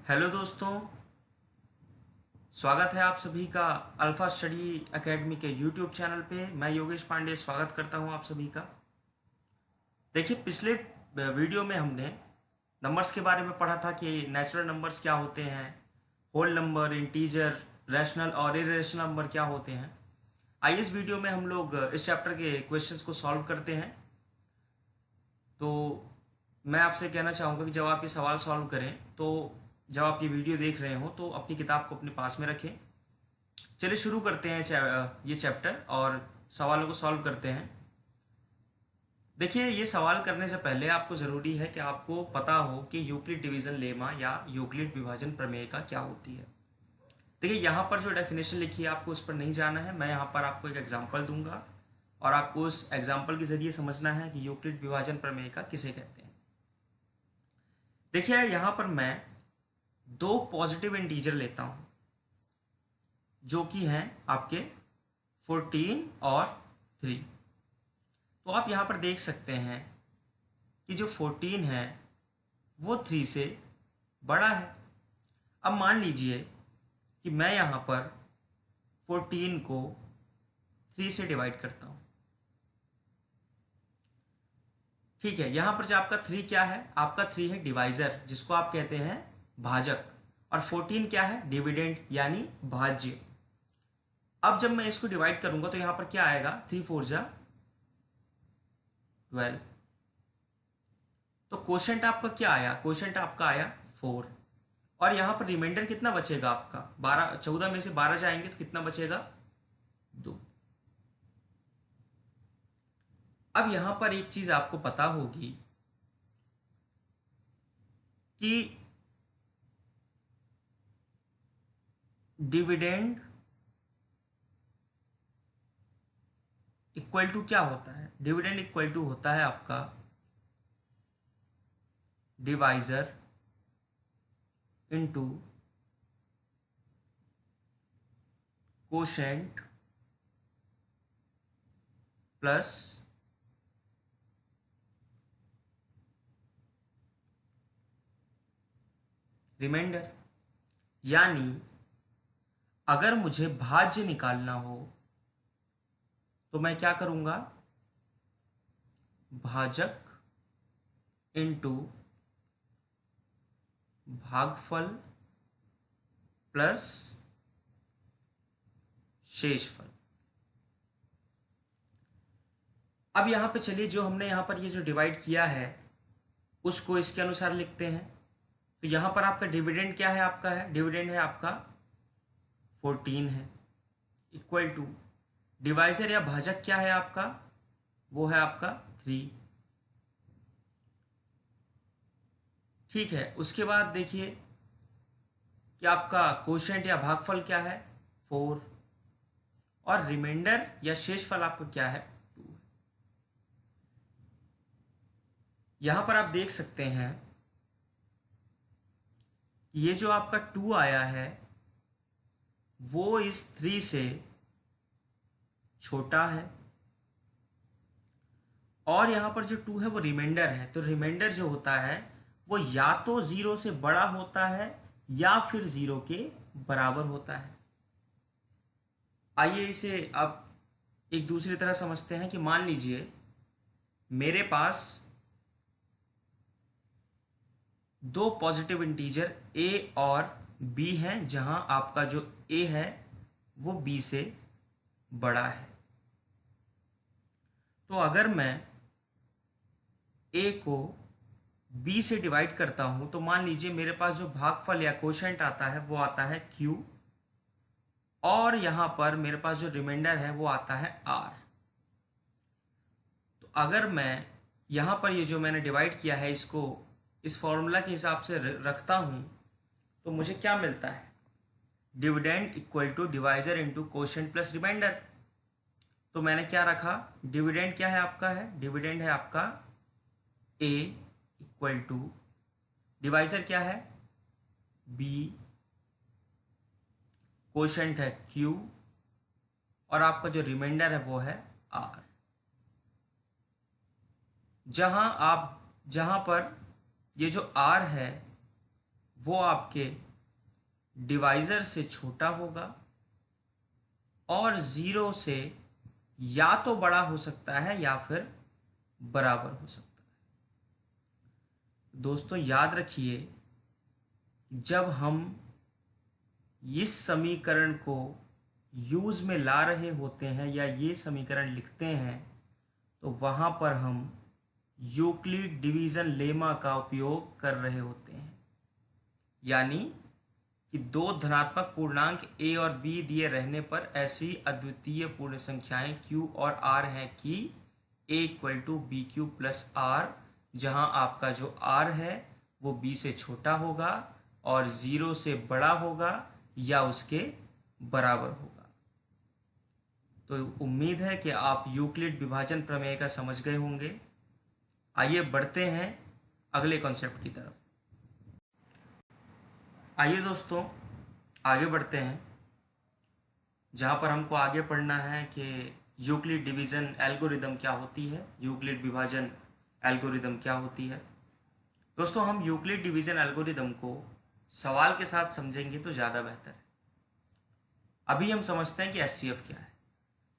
Hello दोस्तों, स्वागत है आप सभी का अल्फा स्टडी एकेडमी के यूट्यूब चैनल पे। मैं योगेश पांडे स्वागत करता हूं आप सभी का। देखिए, पिछले वीडियो में हमने नंबर्स के बारे में पढ़ा था कि नेचुरल नंबर्स क्या होते हैं, होल नंबर, इंटीजर, रैशनल और इरेशनल नंबर क्या होते हैं। आइए इस वीडियो में हम लोग इस चैप्टर के क्वेश्चंस को सॉल्व करते हैं। तो मैं आपसे कहना चाहूँगा कि जब आप ये सवाल सॉल्व करें तो जब आप ये वीडियो देख रहे हो तो अपनी किताब को अपने पास में रखें। चलिए शुरू करते हैं ये चैप्टर और सवालों को सॉल्व करते हैं। देखिए, ये सवाल करने से पहले आपको ज़रूरी है कि आपको पता हो कि यूक्लिड डिवीज़न लेमा या यूक्लिड विभाजन प्रमेय का क्या होती है। देखिए, यहाँ पर जो डेफिनेशन लिखी है आपको उस पर नहीं जाना है। मैं यहाँ पर आपको एक एग्जाम्पल दूंगा और आपको उस एग्जाम्पल के ज़रिए समझना है कि यूक्लिड विभाजन प्रमेय का किसे कहते हैं। देखिए, यहाँ पर मैं दो पॉजिटिव इंटीजर लेता हूँ जो कि हैं आपके 14 और 3। तो आप यहाँ पर देख सकते हैं कि जो 14 है वो 3 से बड़ा है। अब मान लीजिए कि मैं यहाँ पर 14 को 3 से डिवाइड करता हूँ। ठीक है, यहाँ पर जो आपका 3 क्या है, आपका 3 है डिवाइजर, जिसको आप कहते हैं भाजक, और 14 क्या है, डिविडेंड यानी भाज्य। अब जब मैं इसको डिवाइड करूंगा तो यहाँ पर क्या आएगा, 3 4 जा 12। तो क्वोशंट आपका क्या आया, क्वोशंट आपका आया 4। और यहाँ पर रिमाइंडर कितना बचेगा आपका, 12, 14 में से 12 जाएंगे तो कितना बचेगा, 2। अब यहाँ पर एक चीज आपको पता होगी कि डिविडेंड इक्वल टू क्या होता है, डिविडेंड इक्वल टू होता है आपका divisor into quotient plus remainder. यानी अगर मुझे भाज्य निकालना हो तो मैं क्या करूंगा, भाजक इनटू भागफल प्लस शेषफल। अब यहां पे चलिए, जो हमने यहां पर ये जो डिवाइड किया है उसको इसके अनुसार लिखते हैं। तो यहां पर आपका डिविडेंड क्या है, आपका है डिविडेंड है आपका 14 है, इक्वल टू डिवाइजर या भाजक क्या है आपका, वो है आपका 3। ठीक है, उसके बाद देखिए कि आपका कोशेंट या भागफल क्या है, 4, और रिमाइंडर या शेषफल आपका क्या है, 2। यहां पर आप देख सकते हैं ये जो आपका 2 आया है वो इस 3 से छोटा है, और यहां पर जो 2 है वो रिमाइंडर है। तो रिमाइंडर जो होता है वो या तो 0 से बड़ा होता है या फिर 0 के बराबर होता है। आइए इसे अब एक दूसरी तरह समझते हैं कि मान लीजिए मेरे पास दो पॉजिटिव इंटीजर a और b हैं, जहां आपका जो a है वो b से बड़ा है। तो अगर मैं a को b से डिवाइड करता हूं तो मान लीजिए मेरे पास जो भागफल या कोशेंट आता है वो आता है q, और यहां पर मेरे पास जो रिमाइंडर है वो आता है r। तो अगर मैं यहां पर ये जो मैंने डिवाइड किया है इसको इस फॉर्मूला के हिसाब से रखता हूं तो मुझे क्या मिलता है, dividend equal to divisor into quotient plus remainder. तो मैंने क्या रखा, डिविडेंड क्या है आपका, है डिविडेंड है आपका a इक्वल टू डिवाइजर क्या है b, कोशेंट है q, और आपका जो रिमाइंडर है वो है r। जहां पर ये जो r है वो आपके डिवाइजर से छोटा होगा और 0 से या तो बड़ा हो सकता है या फिर बराबर हो सकता है। दोस्तों याद रखिए, जब हम इस समीकरण को यूज में ला रहे होते हैं या ये समीकरण लिखते हैं तो वहां पर हम यूक्लिड डिवीजन लेमा का उपयोग कर रहे होते हैं। यानी कि दो धनात्मक पूर्णांक a और b दिए रहने पर ऐसी अद्वितीय पूर्ण संख्याएं q और r हैं कि a equal to B Q plus R, जहां आपका जो r है वो b से छोटा होगा और 0 से बड़ा होगा या उसके बराबर होगा। तो उम्मीद है कि आप यूक्लिड विभाजन प्रमेय का समझ गए होंगे। आइए बढ़ते हैं अगले कॉन्सेप्ट की तरफ। आइए दोस्तों आगे बढ़ते हैं, जहाँ पर हमको आगे पढ़ना है कि यूक्लिड डिवीज़न एल्गोरिदम क्या होती है, यूक्लिड विभाजन एल्गोरिदम क्या होती है। दोस्तों हम यूक्लिड डिवीज़न एल्गोरिदम को सवाल के साथ समझेंगे तो ज़्यादा बेहतर है। अभी हम समझते हैं कि एचसीएफ क्या है,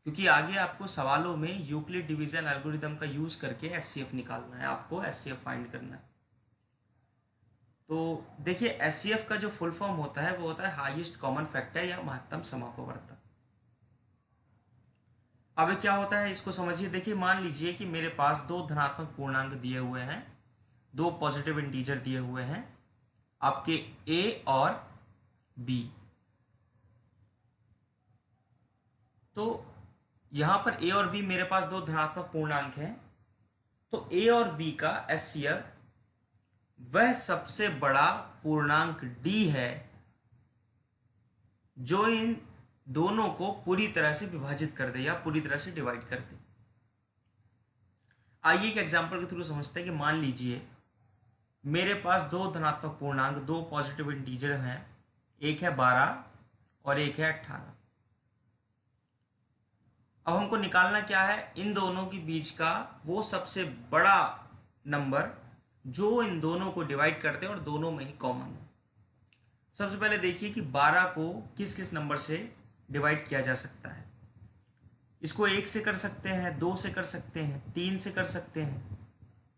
क्योंकि आगे आपको सवालों में यूक्लिड डिवीज़न एल्गोरिदम का यूज़ करके एचसीएफ निकालना है, आपको एचसीएफ फाइंड करना है। तो देखिए एचसीएफ का जो फुल फॉर्म होता है वो होता है हाईएस्ट कॉमन फैक्टर या महत्तम समापवर्तक। अब क्या होता है इसको समझिए। देखिए मान लीजिए कि मेरे पास दो धनात्मक पूर्णांक दिए हुए हैं, दो पॉजिटिव इंटीजर दिए हुए हैं आपके a और b। तो यहां पर a और b मेरे पास दो धनात्मक पूर्णांक हैं, तो a और b का एचसीएफ वह सबसे बड़ा पूर्णांक d है जो इन दोनों को पूरी तरह से विभाजित कर दे या पूरी तरह से डिवाइड कर दे। आइए एक एग्जांपल के थ्रू समझते हैं कि मान लीजिए मेरे पास दो धनात्मक पूर्णांक, दो पॉजिटिव इंटीजर हैं, एक है 12 और एक है 18। अब हमको निकालना क्या है, इन दोनों के बीच का वो सबसे बड़ा नंबर जो इन दोनों को डिवाइड करते हैं और दोनों में ही कॉमन है। सबसे पहले देखिए कि 12 को किस किस नंबर से डिवाइड किया जा सकता है। इसको 1 से कर सकते हैं, 2 से कर सकते हैं, 3 से कर सकते हैं,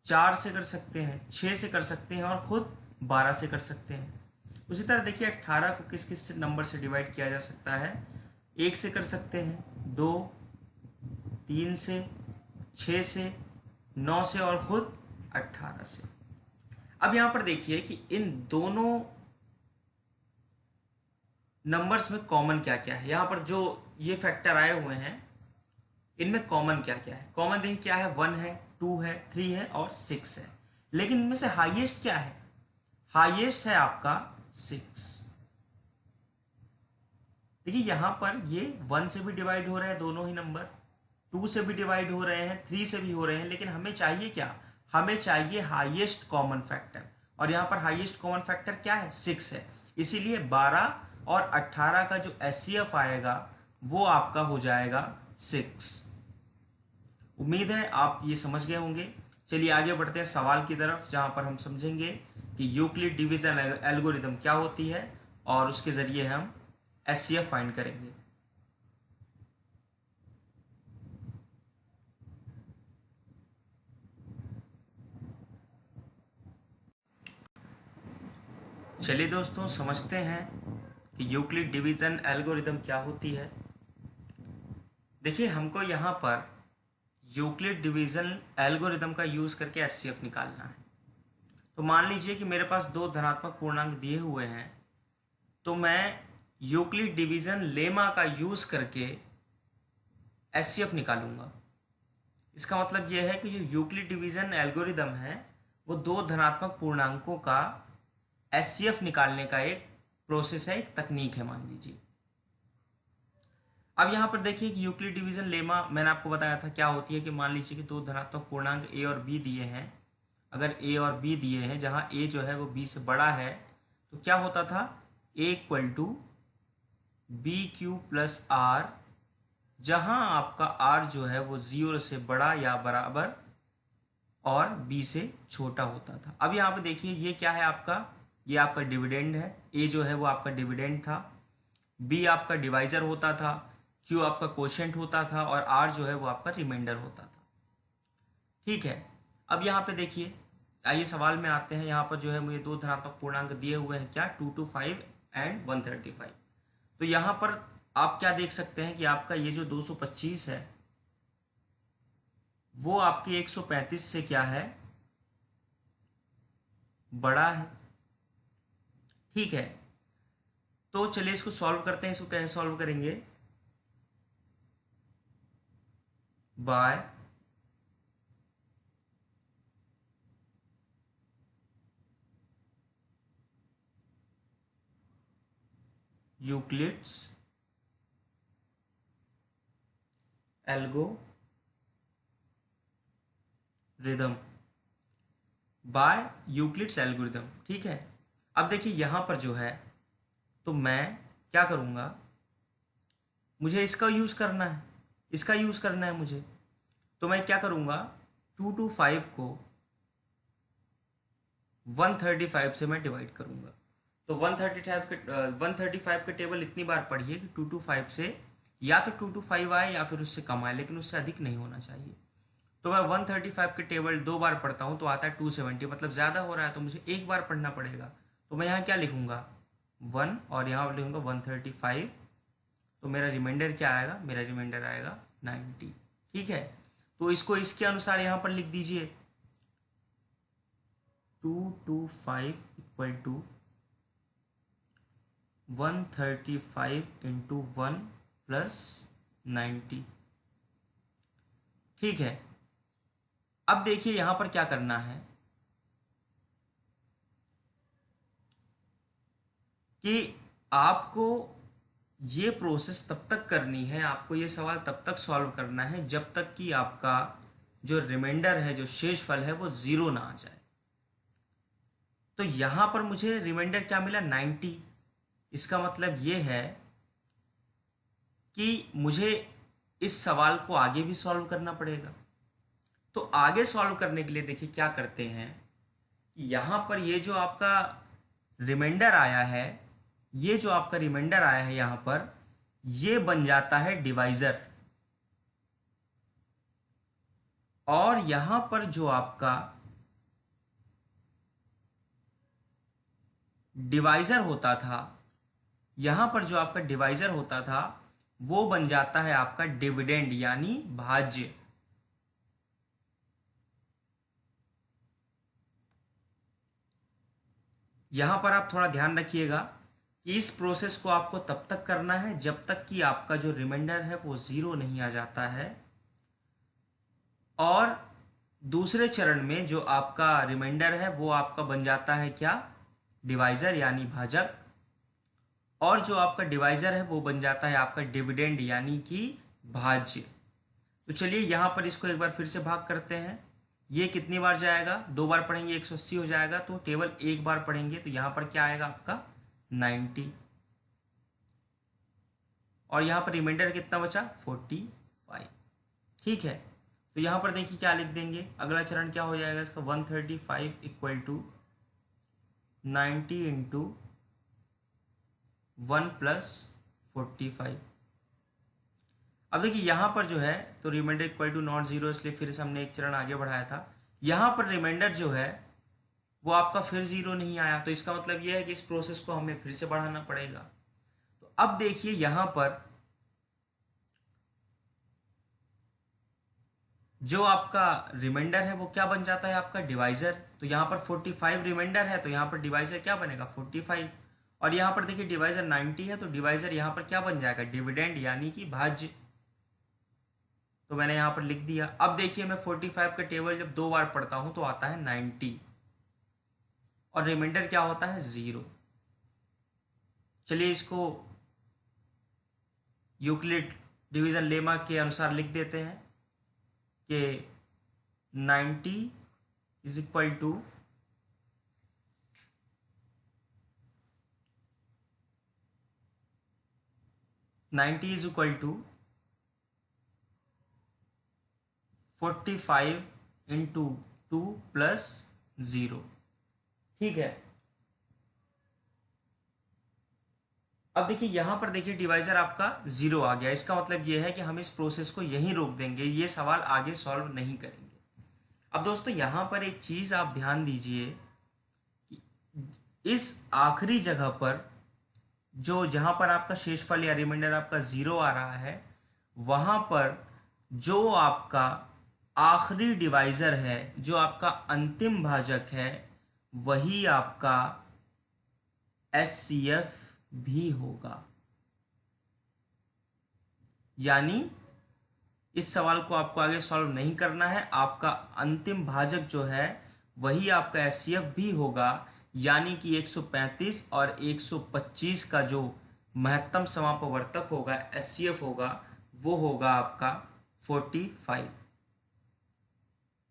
4 से कर सकते हैं, 6 से कर सकते हैं और खुद 12 से कर सकते हैं। उसी तरह देखिए 18 को किस किस नंबर से डिवाइड किया जा सकता है। 1 से कर सकते हैं, 2, 3 से, 6 से, 9 से और खुद 18 से। अब यहां पर देखिए कि इन दोनों नंबर्स में कॉमन क्या क्या है। यहां पर जो ये फैक्टर आए हुए हैं इनमें कॉमन क्या क्या है। कॉमन देखिए क्या है, 1 है, 2 है, 3 है और 6 है। लेकिन इनमें से हाईएस्ट क्या है, हाईएस्ट है आपका 6। देखिए यहां पर ये 1 से भी डिवाइड हो रहे हैं दोनों ही नंबर, 2 से भी डिवाइड हो रहे हैं, 3 से भी हो रहे हैं, लेकिन हमें चाहिए क्या, हमें चाहिए हाईएस्ट कॉमन फैक्टर। और यहाँ पर हाईएस्ट कॉमन फैक्टर क्या है, 6 है। इसीलिए 12 और 18 का जो एचसीएफ आएगा वो आपका हो जाएगा 6। उम्मीद है आप ये समझ गए होंगे। चलिए आगे बढ़ते हैं सवाल की तरफ, जहाँ पर हम समझेंगे कि यूक्लिड डिवीजन एल्गोरिदम क्या होती है और उसके जरिए हम एचसीएफ फाइंड करेंगे। चलिए दोस्तों समझते हैं कि यूक्लिड डिवीजन एल्गोरिदम क्या होती है। देखिए हमको यहाँ पर यूक्लिड डिवीजन एल्गोरिदम का यूज़ करके एचसीएफ निकालना है। तो मान लीजिए कि मेरे पास दो धनात्मक पूर्णांक दिए हुए हैं, तो मैं यूक्लिड डिवीजन लेमा का यूज़ करके एचसीएफ निकालूंगा। इसका मतलब यह है कि जो यूक्लिड डिवीजन एल्गोरिदम है वो दो धनात्मक पूर्णांकों का एचसीएफ निकालने का एक प्रोसेस है, एक तकनीक है मान लीजिए। अब यहाँ पर देखिए कि यूक्लिड डिवीजन लेमा मैंने आपको बताया था क्या होती है, कि मान लीजिए कि दो धनात्मक पूर्णांक a और b दिए हैं। अगर a और b दिए हैं, जहाँ a जो है वो b से बड़ा है, तो क्या होता था, a equal to B Q plus R, जहाँ आपका r जो है वो 0 से बड़ा या बराबर और b से छोटा होता था। अब यहाँ पे देखिए ये क्या है आपका ये आपका डिविडेंड है, ए जो है वो आपका डिविडेंड था, बी आपका डिवाइजर होता था, क्यू आपका कोशेंट होता था और आर जो है वो आपका रिमाइंडर होता था। ठीक है, अब यहाँ पे देखिए, आइए सवाल में आते हैं। यहाँ पर जो है मुझे दो धनात्मक पूर्णांक दिए हुए हैं, क्या 225 एंड 135। तो यहाँ पर आप क्या देख सकते हैं कि आपका ये जो 225 है वो आपकी 135 से क्या है, बड़ा है। ठीक है, तो चलिए इसको सॉल्व करते हैं। इसको कैसे सॉल्व करेंगे, by Euclid's algorithm, by Euclid's algorithm. ठीक है, अब देखिए यहाँ पर जो है, तो मैं क्या करूँगा, मुझे इसका यूज़ करना है, इसका यूज़ करना है मुझे। तो मैं क्या करूँगा, 225 को 135 से मैं डिवाइड करूँगा। तो 135 के टेबल इतनी बार पढ़िए कि 225 से या तो 225 आए या फिर उससे कम आए, लेकिन उससे अधिक नहीं होना चाहिए। तो मैं 135 के टेबल दो बार पढ़ता हूँ तो आता है 270, मतलब ज़्यादा हो रहा है तो मुझे एक बार पढ़ना पड़ेगा। तो मैं यहाँ क्या लिखूँगा, 1 और यहाँ लिखूँगा 135। तो मेरा रिमाइंडर क्या आएगा, मेरा रिमाइंडर आएगा 90। ठीक है, तो इसको इसके अनुसार यहाँ पर लिख दीजिए, 225 इक्वल टू 135 इंटू 1 प्लस 90। ठीक है, अब देखिए यहाँ पर क्या करना है कि आपको ये प्रोसेस तब तक करनी है, आपको ये सवाल तब तक सॉल्व करना है जब तक कि आपका जो रिमाइंडर है, जो शेषफल है, वो ज़ीरो ना आ जाए। तो यहाँ पर मुझे रिमाइंडर क्या मिला, 90। इसका मतलब ये है कि मुझे इस सवाल को आगे भी सॉल्व करना पड़ेगा। तो आगे सॉल्व करने के लिए देखिए क्या करते हैं, यहाँ पर ये जो आपका रिमाइंडर आया है, ये जो आपका रिमाइंडर आया है यहाँ पर, ये बन जाता है डिवाइजर। और यहाँ पर जो आपका डिवाइजर होता था, यहाँ पर जो आपका डिवाइजर होता था वो बन जाता है आपका डिविडेंड यानी भाज्य। यहाँ पर आप थोड़ा ध्यान रखिएगा कि इस प्रोसेस को आपको तब तक करना है जब तक कि आपका जो रिमाइंडर है वो ज़ीरो नहीं आ जाता है। और दूसरे चरण में जो आपका रिमाइंडर है वो आपका बन जाता है क्या, डिवाइजर यानी भाजक। और जो आपका डिवाइजर है वो बन जाता है आपका डिविडेंड यानी कि भाज्य। तो चलिए यहाँ पर इसको एक बार फिर से भाग करते हैं। ये कितनी बार जाएगा, दो बार पढ़ेंगे 180 हो जाएगा, तो केवल एक बार पढ़ेंगे तो यहाँ पर क्या आएगा आपका 90। और यहाँ पर रिमाइंडर कितना बचा, 45। ठीक है, तो यहाँ पर देखिए क्या लिख देंगे, अगला चरण क्या हो जाएगा इसका, 135 इक्वल टू 90 इंटू 1 प्लस 45। अब देखिए यहाँ पर जो है, तो remainder equal to not zero, इसलिए फिर से हमने एक चरण आगे बढ़ाया था। यहाँ पर रिमाइंडर जो है वो आपका फिर जीरो नहीं आया, तो इसका मतलब ये है कि इस प्रोसेस को हमें फिर से बढ़ाना पड़ेगा। तो अब देखिए यहाँ पर जो आपका रिमाइंडर है वो क्या बन जाता है, आपका डिवाइजर। तो यहाँ पर 45 रिमाइंडर है तो यहाँ पर डिवाइजर क्या बनेगा, 45। और यहाँ पर देखिए डिवाइजर 90 है तो डिवाइजर यहाँ पर क्या बन जाएगा, डिविडेंड यानी कि भाज्य। तो मैंने यहाँ पर लिख दिया। अब देखिए मैं 45 का टेबल जब दो बार पढ़ता हूँ तो आता है 90 और रिमाइंडर क्या होता है, ज़ीरो। चलिए इसको यूक्लिड डिवीजन लेमा के अनुसार लिख देते हैं कि 90 is equal to 90 is equal to 45 into 2 plus 0। ठीक है, अब देखिए यहाँ पर देखिए डिवाइजर आपका 0 आ गया। इसका मतलब ये है कि हम इस प्रोसेस को यहीं रोक देंगे, ये सवाल आगे सॉल्व नहीं करेंगे। अब दोस्तों यहाँ पर एक चीज़ आप ध्यान दीजिए कि इस आखिरी जगह पर जो जहाँ पर आपका शेषफल या रिमाइंडर आपका 0 आ रहा है, वहाँ पर जो आपका आखिरी डिवाइजर है, जो आपका अंतिम भाजक है, वही आपका एचसीएफ भी होगा। यानी इस सवाल को आपको आगे सॉल्व नहीं करना है, आपका अंतिम भाजक जो है वही आपका एचसीएफ भी होगा। यानी कि 135 और 125 का जो महत्तम समापवर्तक होगा, एचसीएफ होगा, वो होगा आपका 45।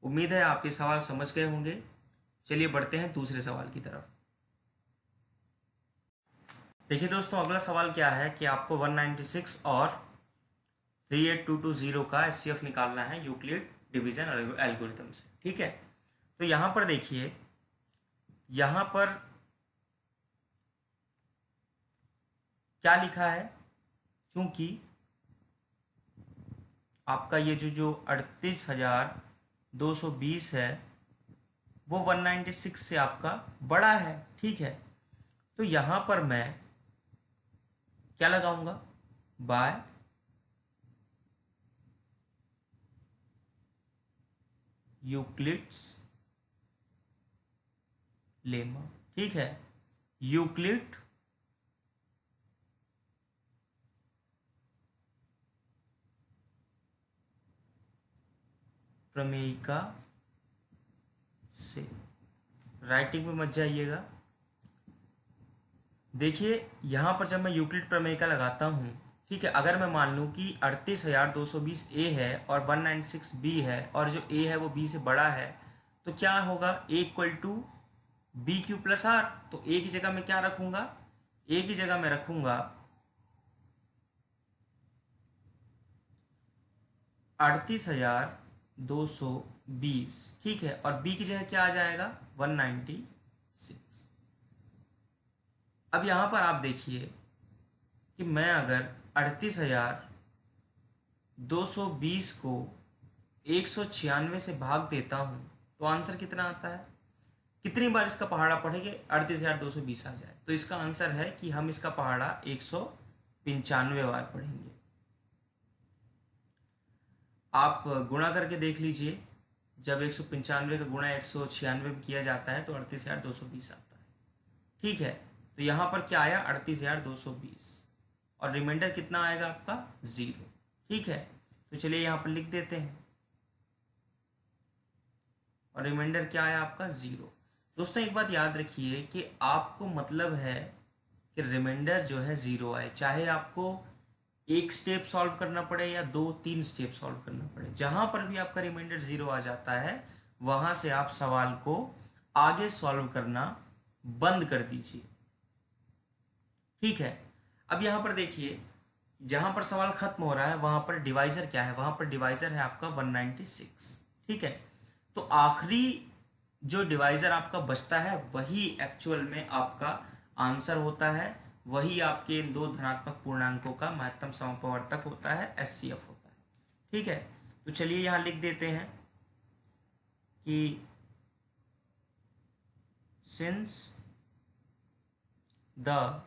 उम्मीद है आप ये सवाल समझ गए होंगे। चलिए बढ़ते हैं दूसरे सवाल की तरफ। देखिए दोस्तों, अगला सवाल क्या है कि आपको 196 और 38220 का एचसीएफ निकालना है यूक्लिड डिवीजन एल्गोरिथम से। ठीक है, तो यहां पर देखिए, यहां पर क्या लिखा है, क्योंकि आपका ये जो 38,220 है वो 196 से आपका बड़ा है। ठीक है, तो यहां पर मैं क्या लगाऊंगा, बाय यूक्लिड्स लेमा। ठीक है, यूक्लिड प्रमेयिका से। राइटिंग में मत जाइएगा। देखिए यहाँ पर जब मैं यूक्लिड प्रमेय का लगाता हूँ, ठीक है, अगर मैं मान लूँ कि 38,220 ए है और 196 बी है और जो ए है वो बी से बड़ा है, तो क्या होगा, a equal to B Q plus r. तो ए की जगह मैं क्या रखूँगा, ए की जगह मैं रखूँगा 38,220। ठीक है, और बी की जगह क्या आ जाएगा, 196। अब यहाँ पर आप देखिए कि मैं अगर 38,220 को 196 से भाग देता हूँ तो आंसर कितना आता है, कितनी बार इसका पहाड़ा पढ़ेंगे 38,220 आ जाए। तो इसका आंसर है कि हम इसका पहाड़ा 195 बार पढ़ेंगे। आप गुणा करके देख लीजिए, जब 195 का गुणा 196 में किया जाता है तो 38,220 आता है। ठीक है, तो यहाँ पर क्या आया, 38,220, और रिमाइंडर कितना आएगा आपका 0। ठीक है, तो चलिए यहाँ पर लिख देते हैं, और रिमाइंडर क्या आया आपका 0। दोस्तों एक बात याद रखिए कि आपको मतलब है कि रिमाइंडर जो है 0 आए, चाहे आपको एक स्टेप सॉल्व करना पड़े या 2-3 स्टेप सॉल्व करना पड़े, जहां पर भी आपका रिमाइंडर 0 आ जाता है वहां से आप सवाल को आगे सॉल्व करना बंद कर दीजिए। ठीक है, अब यहां पर देखिए, जहां पर सवाल खत्म हो रहा है वहां पर डिवाइजर क्या है, वहां पर डिवाइजर है आपका 196। ठीक है, तो आखिरी जो डिवाइजर आपका बचता है वही एक्चुअल में आपका आंसर होता है, वही आपके इन दो धनात्मक पूर्णांकों का महत्तम समपवर्तक होता है, एचसीएफ होता है। ठीक है, तो चलिए यहां लिख देते हैं कि since the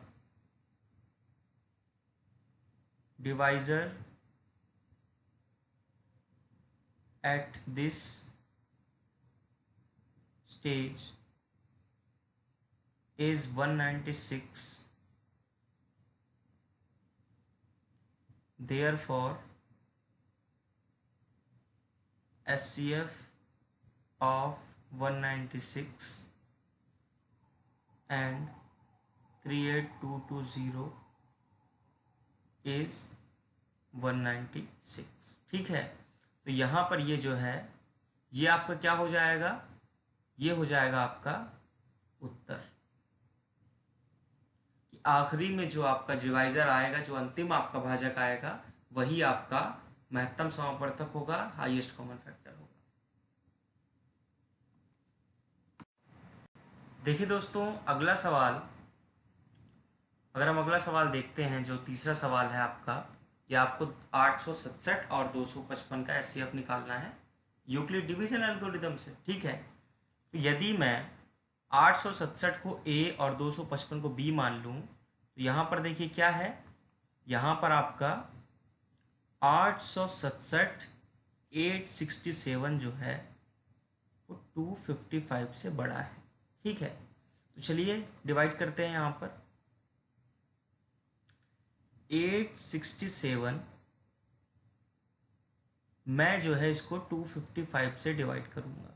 divisor at this stage is 196, therefore SCF of 196 and 38220 is 196। ठीक है, तो यहाँ पर ये जो है ये आपका क्या हो जाएगा, ये हो जाएगा आपका उत्तर। कि आखिरी में जो आपका डिवाइजर आएगा, जो अंतिम आपका भाजक आएगा, वही आपका महत्तम समापवर्तक होगा, हाईएस्ट कॉमन फैक्टर होगा। देखिए दोस्तों, अगला सवाल अगर हम अगला सवाल देखते हैं, जो तीसरा सवाल है आपका, कि आपको 867 और 255 का एचसीएफ निकालना है यूक्लिड डिवीजन एल्गोरिदम से। ठीक है, तो यदि मैं 867 को ए और 255 को बी मान लूँ, तो यहाँ पर देखिए क्या है, यहाँ पर आपका 867 867 जो है वो 255 से बड़ा है। ठीक है, तो चलिए डिवाइड करते हैं। यहाँ पर 867 मैं जो है इसको 255 से डिवाइड करूँगा।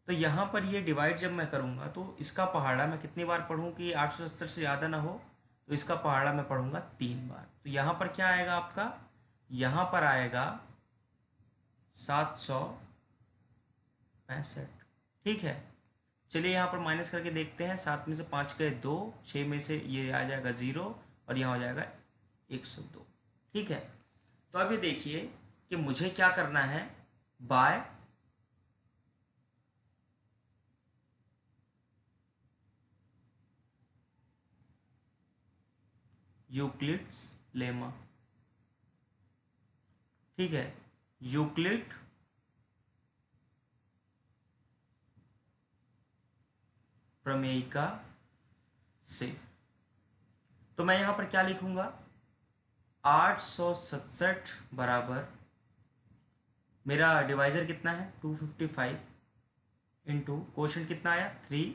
तो यहाँ पर ये डिवाइड जब मैं करूँगा तो इसका पहाड़ा मैं कितनी बार पढ़ूँ कि 870 से ज़्यादा ना हो, तो इसका पहाड़ा मैं पढ़ूँगा 3 बार। तो यहाँ पर क्या आएगा आपका, यहाँ पर आएगा 765। ठीक है, चलिए यहाँ पर माइनस करके देखते हैं। 7 में से 5 गए 2, 6 में से ये आ जाएगा 0 और यहाँ हो जाएगा 102। ठीक है, तो अब ये देखिए कि मुझे क्या करना है, बाय यूक्लिड्स लेमा। ठीक है, यूक्लिड प्रमेयिका से। तो मैं यहां पर क्या लिखूंगा, 867 बराबर, मेरा डिवाइजर कितना है 255 इंटू क्वोशंट कितना आया 3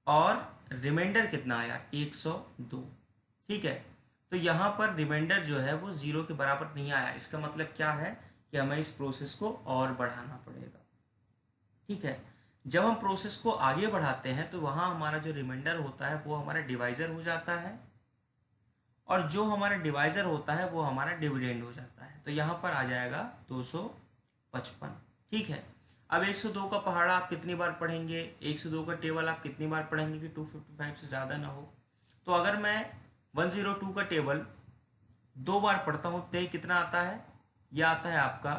और रिमाइंडर कितना आया 102। ठीक है, तो यहाँ पर रिमाइंडर जो है वो 0 के बराबर नहीं आया। इसका मतलब क्या है कि हमें इस प्रोसेस को और बढ़ाना पड़ेगा। ठीक है, जब हम प्रोसेस को आगे बढ़ाते हैं तो वहाँ हमारा जो रिमाइंडर होता है वो हमारा डिवाइजर हो जाता है, और जो हमारा डिवाइजर होता है वो हमारा डिविडेंड हो जाता है। तो यहाँ पर आ जाएगा 255। ठीक है, अब 102 का पहाड़ा आप कितनी बार पढ़ेंगे, 102 का टेबल आप कितनी बार पढ़ेंगे कि 255 से ज़्यादा ना हो। तो अगर मैं 102 का टेबल 2 बार पढ़ता हूँ तो कितना आता है, यह आता है आपका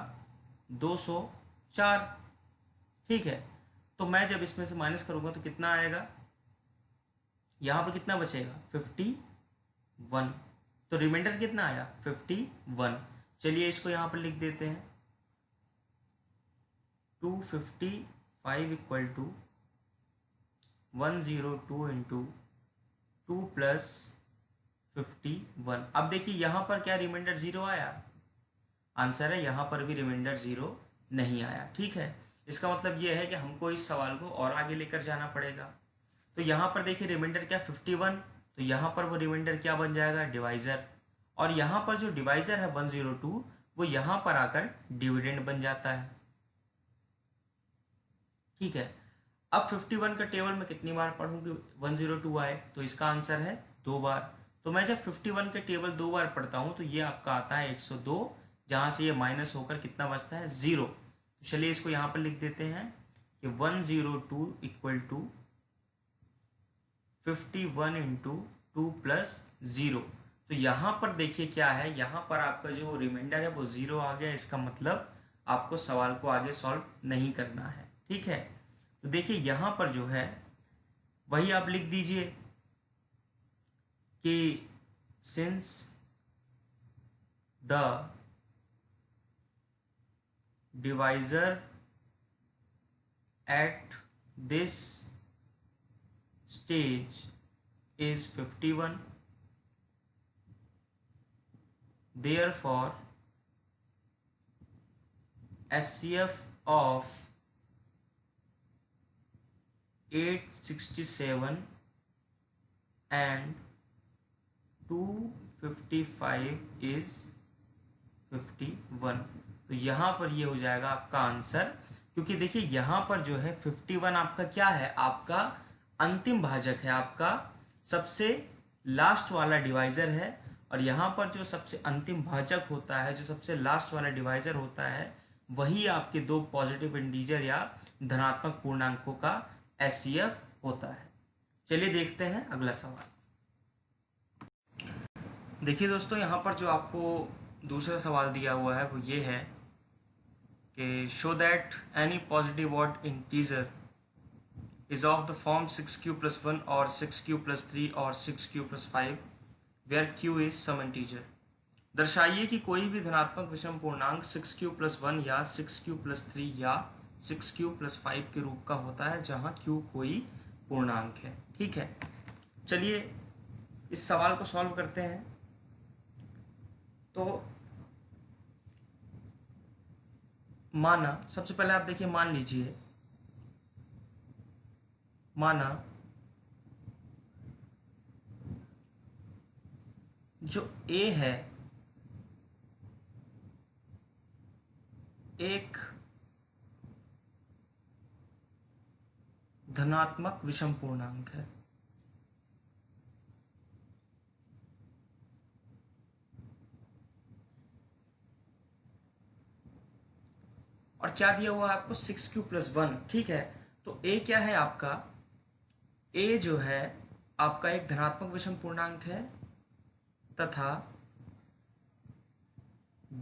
204। ठीक है, तो मैं जब इसमें से माइनस करूँगा तो कितना आएगा, यहाँ पर कितना बचेगा 51। तो रिमाइंडर कितना आया 51। चलिए इसको यहाँ पर लिख देते हैं, 255 इक्वल टू 102 इंटू 2 प्लस 51। अब देखिए यहाँ पर क्या रिमाइंडर 0 आया, आंसर है यहाँ पर भी रिमाइंडर 0 नहीं आया। ठीक है, इसका मतलब ये है कि हमको इस सवाल को और आगे लेकर जाना पड़ेगा। तो यहाँ पर देखिए रिमाइंडर क्या 51, तो यहाँ पर वो रिमाइंडर क्या बन जाएगा डिवाइजर, और यहाँ पर जो डिवाइजर है 102 वो यहाँ पर आकर डिविडेंड बन जाता है। ठीक है, अब 51 का टेबल में कितनी बार पढ़ूँ कि 102 आए, तो इसका आंसर है 2 बार। तो मैं जब 51 के टेबल 2 बार पढ़ता हूँ तो ये आपका आता है 102, जहाँ से ये माइनस होकर कितना बचता है 0। तो चलिए इसको यहाँ पर लिख देते हैं कि 102 इक्वल टू 51 इंटू 2 प्लस 0। तो यहाँ पर देखिए क्या है, यहाँ पर आपका जो रिमाइंडर है वो 0 आ गया। इसका मतलब आपको सवाल को आगे सॉल्व नहीं करना है। ठीक है, तो देखिए यहाँ पर जो है वही आप लिख दीजिए कि since the divisor at this stage is 51, therefore SCF of 867 and 255 is 51। तो यहाँ पर ये हो जाएगा आपका आंसर, क्योंकि देखिए यहाँ पर जो है 51 आपका क्या है, आपका अंतिम भाजक है, आपका सबसे लास्ट वाला डिवाइजर है। और यहाँ पर जो सबसे अंतिम भाजक होता है, जो सबसे लास्ट वाला डिवाइजर होता है, वही आपके दो पॉजिटिव इंटीजर या धनात्मक पूर्णांकों का एचसीएफ होता है। चलिए देखते हैं अगला सवाल। देखिए दोस्तों, यहाँ पर जो आपको दूसरा सवाल दिया हुआ है वो ये है कि show that any positive odd integer is of the form 6q plus 1 or 6q plus 3 or 6q plus 5 where q is some integer। दर्शाइए कि कोई भी धनात्मक विषम पूर्णांक 6q plus 1 या 6q plus 3 या 6q plus 5 के रूप का होता है जहां q कोई पूर्णांक है। ठीक है, चलिए इस सवाल को सॉल्व करते हैं। तो माना, सबसे पहले आप देखिए, मान लीजिए, माना जो a है एक धनात्मक विषम पूर्णांक है और क्या दिया हुआ है आपको 6q plus 1। ठीक है, तो a क्या है आपका, a जो है आपका एक धनात्मक विषम पूर्णांक है तथा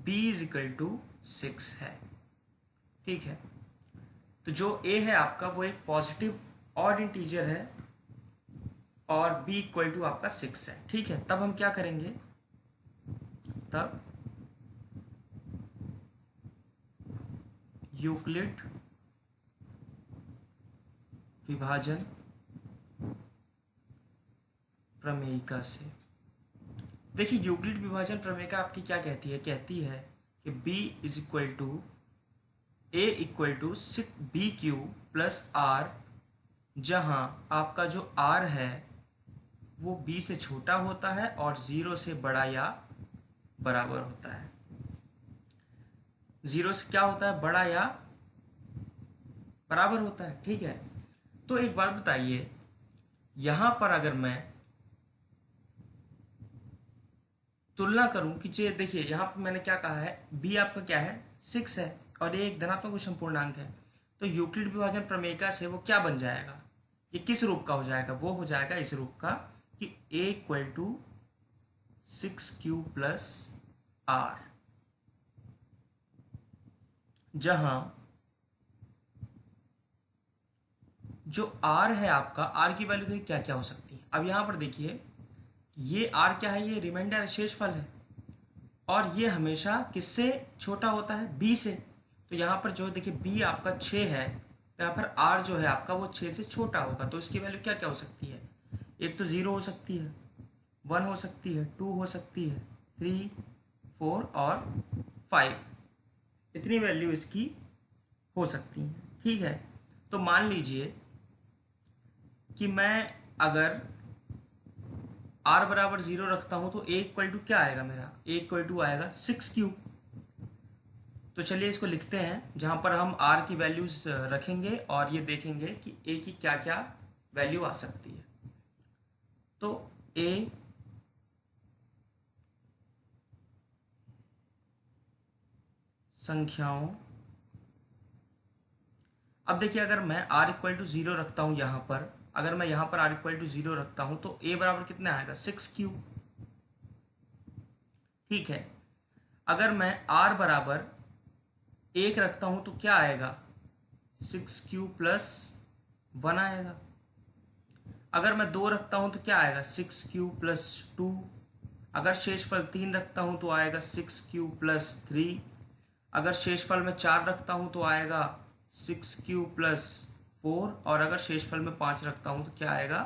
b इज इक्वल टू 6 है। ठीक है, तो जो a है आपका वो एक पॉजिटिव ऑड इंटीजर है और b इक्वल टू आपका 6 है। ठीक है, तब हम क्या करेंगे, तब यूक्लिड विभाजन प्रमेयिका से, देखिए यूक्लिड विभाजन प्रमेयिका आपकी क्या कहती है, कहती है कि b is equal to a equal to B Q plus R, जहां आपका जो r है वो b से छोटा होता है और 0 से बड़ा या बराबर होता है। 0 से क्या होता है, बड़ा या बराबर होता है। ठीक है, तो एक बात बताइए, यहां पर अगर मैं तुलना करूं कि जे देखिए यहां पर मैंने क्या कहा है, b आपका क्या है 6 है और ये एक धनात्मक विषम पूर्णांक है, तो यूक्लिड विभाजन प्रमेयिका से वो क्या बन जाएगा, ये किस रूप का हो जाएगा, वो हो जाएगा इस रूप का कि a equal to 6q plus R, जहां जो r है आपका, r की वैल्यू देखिए क्या क्या हो सकती है। अब यहां पर देखिए ये r क्या है, ये रिमाइंडर शेषफल है और ये हमेशा किससे छोटा होता है, b से। तो यहाँ पर जो देखिए b आपका 6 है, तो यहाँ पर r जो है आपका वो 6 से छोटा होगा, तो इसकी वैल्यू क्या क्या हो सकती है, एक तो 0 हो सकती है, 1 हो सकती है, 2 हो सकती है, 3, 4 और 5, इतनी वैल्यू इसकी हो सकती है। ठीक है, तो मान लीजिए कि मैं अगर r बराबर 0 रखता हूं तो a इक्वल टू क्या आएगा, मेरा a इक्वल टू आएगा 6q। तो चलिए इसको लिखते हैं, जहां पर हम r की वैल्यूज रखेंगे और ये देखेंगे कि a की क्या क्या वैल्यू आ सकती है। तो a संख्याओं, अब देखिए अगर मैं r इक्वल टू 0 रखता हूं यहां पर, अगर मैं यहां पर r इक्वल टू 0 रखता हूं तो a बराबर कितना आएगा 6q। ठीक है, अगर मैं r बराबर 1 रखता हूं तो क्या आएगा 6q प्लस 1 आएगा। अगर मैं 2 रखता हूं तो क्या आएगा 6q प्लस 2। अगर शेषफल 3 रखता हूं तो आएगा 6q प्लस 3। अगर शेषफल में 4 रखता हूं तो आएगा 6q प्लस 4 और अगर शेषफल में 5 रखता हूं तो क्या आएगा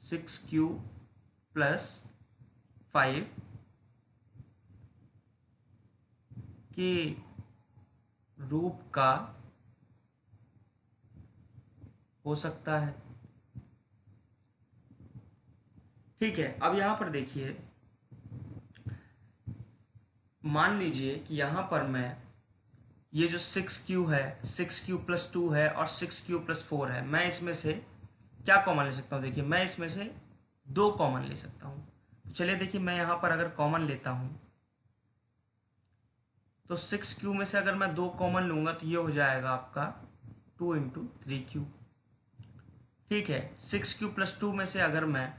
6q प्लस 5 के रूप का हो सकता है। ठीक है, अब यहां पर देखिए, मान लीजिए कि यहां पर मैं ये जो 6q है, 6q प्लस 2 है और 6q प्लस 4 है, मैं इसमें से क्या कॉमन ले सकता हूँ, देखिए मैं इसमें से 2 कॉमन ले सकता हूँ। तो चलिए देखिए मैं यहाँ पर अगर कॉमन लेता हूँ तो 6q में से अगर मैं 2 कॉमन लूँगा तो ये हो जाएगा आपका 2 इंटू 3q। ठीक है, 6q प्लस 2 में से अगर मैं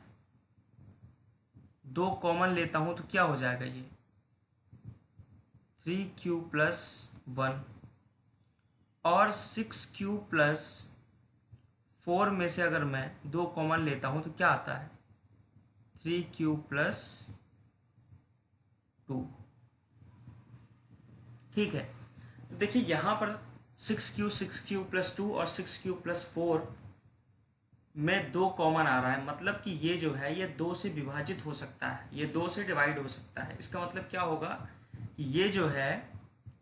2 कॉमन लेता हूँ तो क्या हो जाएगा, ये 3q प्लस 1 और 6q प्लस 4 में से अगर मैं 2 कॉमन लेता हूँ तो क्या आता है, 3q प्लस 2। ठीक है, तो देखिए यहाँ पर 6q प्लस 2 और 6q प्लस 4 में 2 कॉमन आ रहा है, मतलब कि ये जो है ये 2 से विभाजित हो सकता है, ये 2 से डिवाइड हो सकता है। इसका मतलब क्या होगा कि ये जो है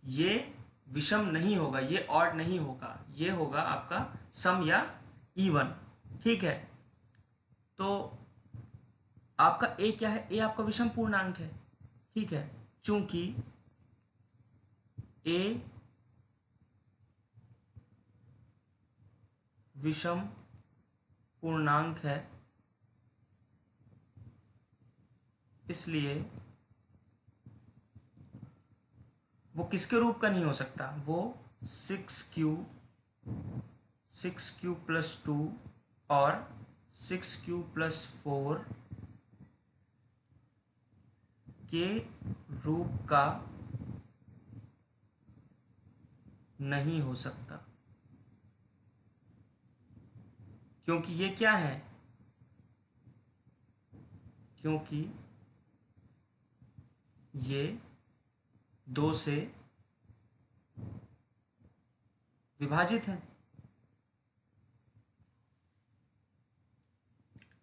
ये विषम नहीं होगा, ये ऑड नहीं होगा, ये होगा आपका सम या इवन। ठीक है, तो आपका ए क्या है, ए आपका विषम पूर्णांक है। ठीक है, चूंकि ए विषम पूर्णांक है इसलिए वो किसके रूप का नहीं हो सकता, वो 6q प्लस 2 और 6q प्लस 4 के रूप का नहीं हो सकता, क्योंकि ये क्या है, क्योंकि ये 2 से विभाजित है।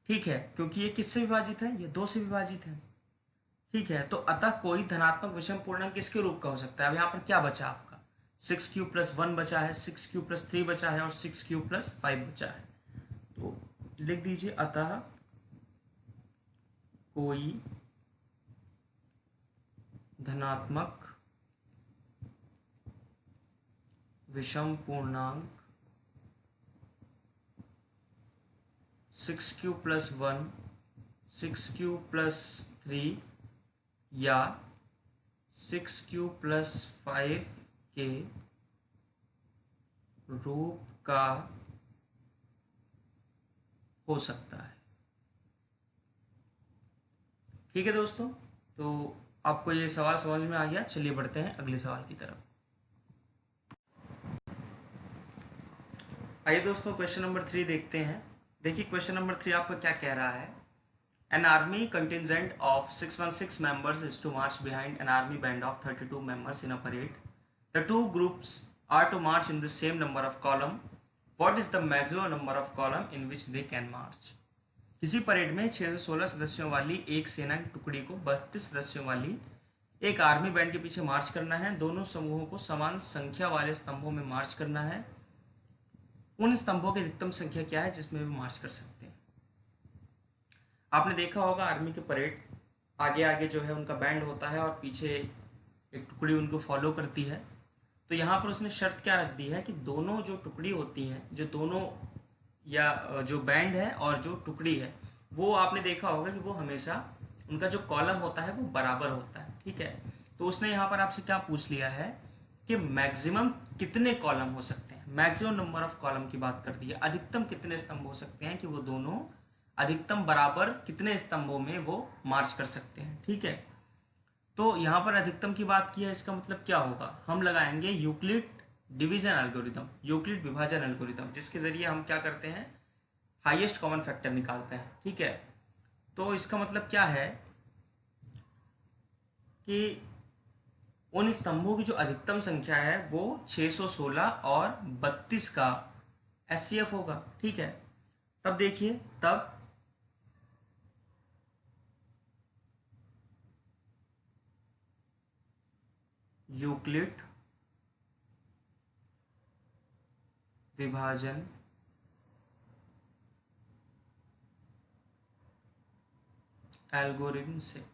ठीक है, क्योंकि ये किससे विभाजित है, ये 2 से विभाजित है। ठीक है, तो अतः कोई धनात्मक विषम पूर्णांक किसके रूप का हो सकता है। अब यहाँ पर क्या बचा आपका, 6q प्लस 1 बचा है, 6q प्लस 3 बचा है और 6q प्लस 5 बचा है। तो लिख दीजिए, अतः कोई धनात्मक विषम पूर्णांक 6q प्लस 1, 6q प्लस 3 या 6q प्लस 5 के रूप का हो सकता है। ठीक है दोस्तों, तो आपको ये सवाल समझ में आ गया। चलिए बढ़ते हैं अगले सवाल की तरफ। आइए दोस्तों क्वेश्चन नंबर 3 देखते हैं। देखिए क्वेश्चन नंबर 3 आपका क्या कह रहा है। An army contingent of 616 members is to march behind an army band of 32 members in a parade. The two groups are to march in the same number of column. What is the maximum number of column in which they can march? किसी parade में 616 सदस्यों वाली एक सेना की टुकड़ी को 32 सदस्यों वाली एक आर्मी बैंड के पीछे मार्च करना है। दोनों समूहों को समान संख्या वाले स्तंभों में मार्च करना है। उन स्तंभों की अधिकतम संख्या क्या है जिसमें वे मार्च कर सकते हैं। आपने देखा होगा आर्मी के परेड, आगे आगे जो है उनका बैंड होता है और पीछे एक टुकड़ी उनको फॉलो करती है। तो यहाँ पर उसने शर्त क्या रख दी है कि दोनों जो टुकड़ी होती हैं, जो दोनों या जो बैंड है और जो टुकड़ी है, वो आपने देखा होगा कि वो हमेशा उनका जो कॉलम होता है वो बराबर होता है। ठीक है, तो उसने यहाँ पर आपसे क्या पूछ लिया है कि मैक्सिमम कितने कॉलम हो सकते हैं, मैक्सिमम नंबर ऑफ कॉलम की बात कर दी है। अधिकतम कितने स्तंभ हो सकते हैं कि वो दोनों अधिकतम बराबर कितने स्तंभों में वो मार्च कर सकते हैं। ठीक है, तो यहाँ पर अधिकतम की बात की है, इसका मतलब क्या होगा, हम लगाएंगे यूक्लिड डिवीजन एल्गोरिथम, यूक्लिड विभाजन एल्गोरिथम, जिसके जरिए हम क्या करते हैं, हाईएस्ट कॉमन फैक्टर निकालते हैं। ठीक है, तो इसका मतलब क्या है कि उन स्तंभों की जो अधिकतम संख्या है वो 616 और 32 का एचसीएफ होगा। ठीक है, तब देखिए, तब यूक्लिड विभाजन एल्गोरिथम से।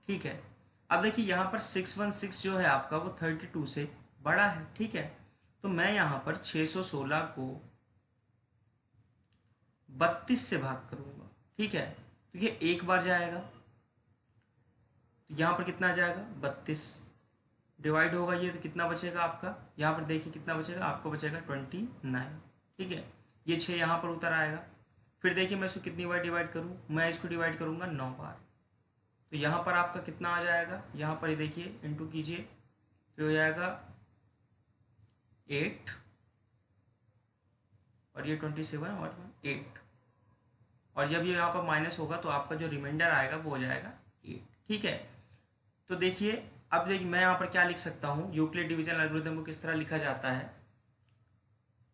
ठीक है, अब देखिए यहाँ पर 616 जो है आपका वो 32 से बड़ा है। ठीक है, तो मैं यहाँ पर 616 को 32 से भाग करूंगा। ठीक है, तो ये एक बार जाएगा, तो यहाँ पर कितना आ जाएगा, 32 डिवाइड होगा ये, तो कितना बचेगा आपका, यहाँ पर देखिए कितना बचेगा, आपको बचेगा 29। ठीक है, ये 6 यहाँ पर उतर आएगा। फिर देखिए मैं इसको कितनी बार डिवाइड करूँ, मैं इसको डिवाइड करूँगा 9 बार, तो यहाँ पर आपका कितना आ जाएगा, यहाँ पर ये देखिए इंटू कीजिए, तो हो जाएगा 8 और ये 27 और 8, और जब ये यहाँ पर माइनस होगा तो आपका जो रिमाइंडर आएगा वो हो जाएगा 8। ठीक है, तो देखिए अब देखिए मैं यहाँ पर क्या लिख सकता हूँ, यूक्लिड डिवीजन एल्गोरिथम को किस तरह लिखा जाता है